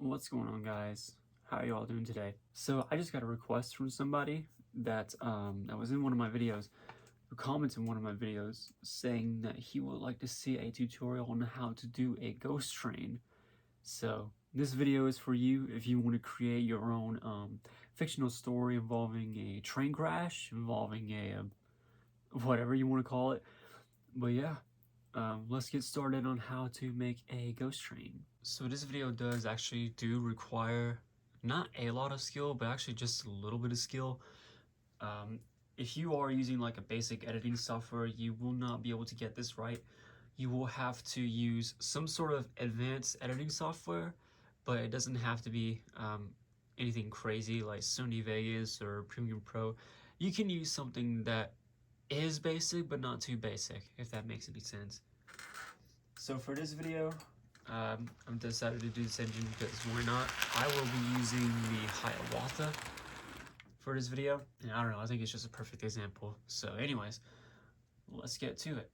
What's going on, guys? How are you all doing today? So I just got a request from somebody that was in one of my videos, who commented in one of my videos saying that he would like to see a tutorial on how to do a ghost train. So this video is for you if you want to create your own fictional story involving a train crash, involving a whatever you want to call it. But yeah, let's get started on how to make a ghost train. So this video does actually require not a lot of skill, but actually just a little bit of skill. If you are using like a basic editing software, you will not be able to get this right. You will have to use some sort of advanced editing software, but it doesn't have to be anything crazy like Sony Vegas or Premiere Pro. You can use something that is basic, but not too basic, if that makes any sense. So for this video, I'm decided to do this engine because why not? I will be using the Hiawatha for this video, and I don't know, I think it's just a perfect example. So anyways, let's get to it.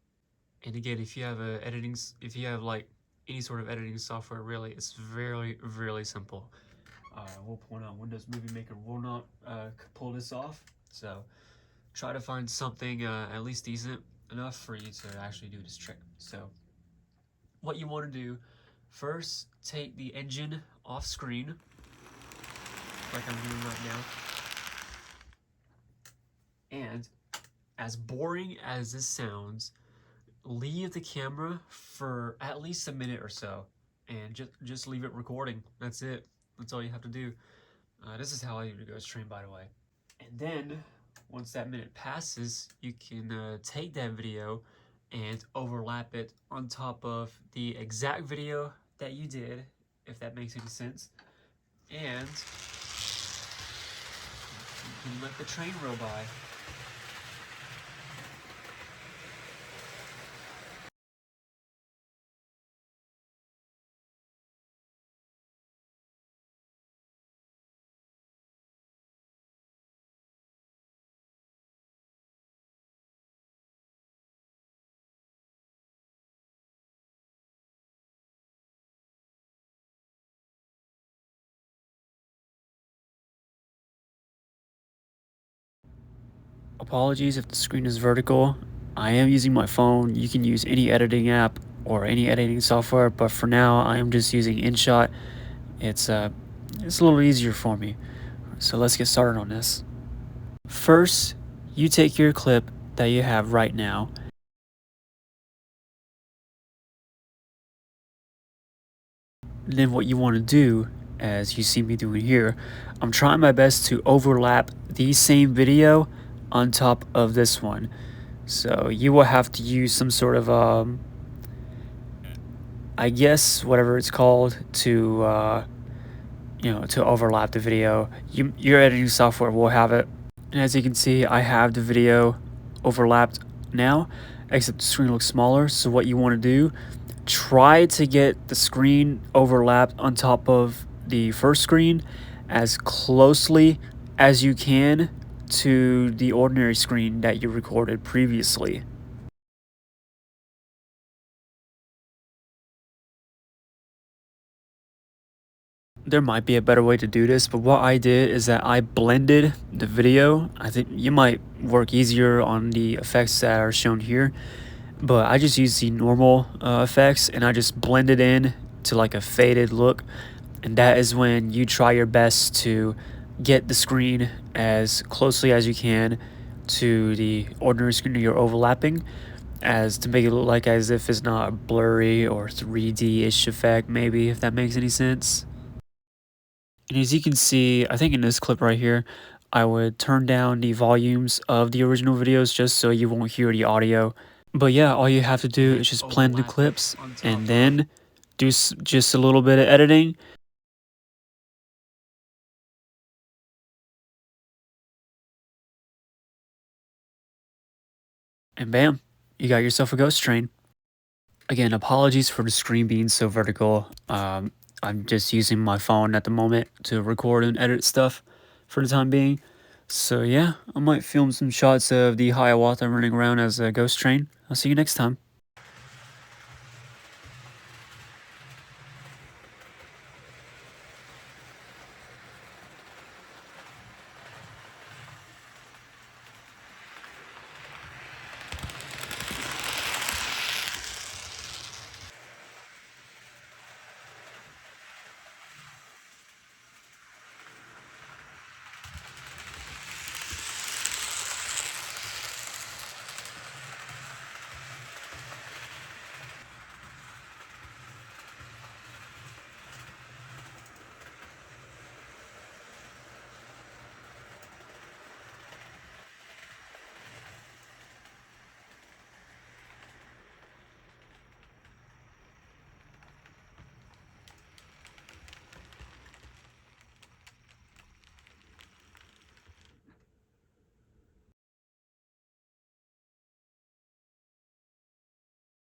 And again, if you have like any sort of editing software, really, it's really simple. We'll point out Windows Movie Maker will not pull this off, so try to find something at least decent enough for you to actually do this trick. So what you want to do, first take the engine off screen, like I'm doing right now. And as boring as this sounds, leave the camera for at least a minute or so, and just leave it recording. That's it. That's all you have to do. This is how I do the ghost train, by the way. And then once that minute passes, you can take that video and overlap it on top of the exact video that you did, if that makes any sense. And you can let the train roll by. Apologies if the screen is vertical. I am using my phone. You can use any editing app or any editing software, but for now I am just using InShot. It's a little easier for me. So let's get started on this. First, you take your clip that you have right now. Then what you want to do, as you see me doing here, I'm trying my best to overlap the same video on top of this one. So you will have to use some sort of I guess whatever it's called to to overlap the video. Your editing software will have it. And as you can see, I have the video overlapped now, except the screen looks smaller. So what you want to do, try to get the screen overlapped on top of the first screen as closely as you can to the ordinary screen that you recorded previously. There might be a better way to do this, but what I did is that I blended the video. I think you might work easier on the effects that are shown here, but I just used the normal effects and I just blended in to like a faded look. And that is when you try your best to get the screen as closely as you can to the ordinary screen you're overlapping, as to make it look like as if it's not a blurry or 3D-ish effect, maybe, if that makes any sense. And as you can see, I think in this clip right here, I would turn down the volumes of the original videos just so you won't hear the audio. But yeah, all you have to do is just blend the clips and then do just a little bit of editing. And bam, you got yourself a ghost train. Again, apologies for the screen being so vertical. I'm just using my phone at the moment to record and edit stuff for the time being. So yeah, I might film some shots of the Hiawatha running around as a ghost train. I'll see you next time.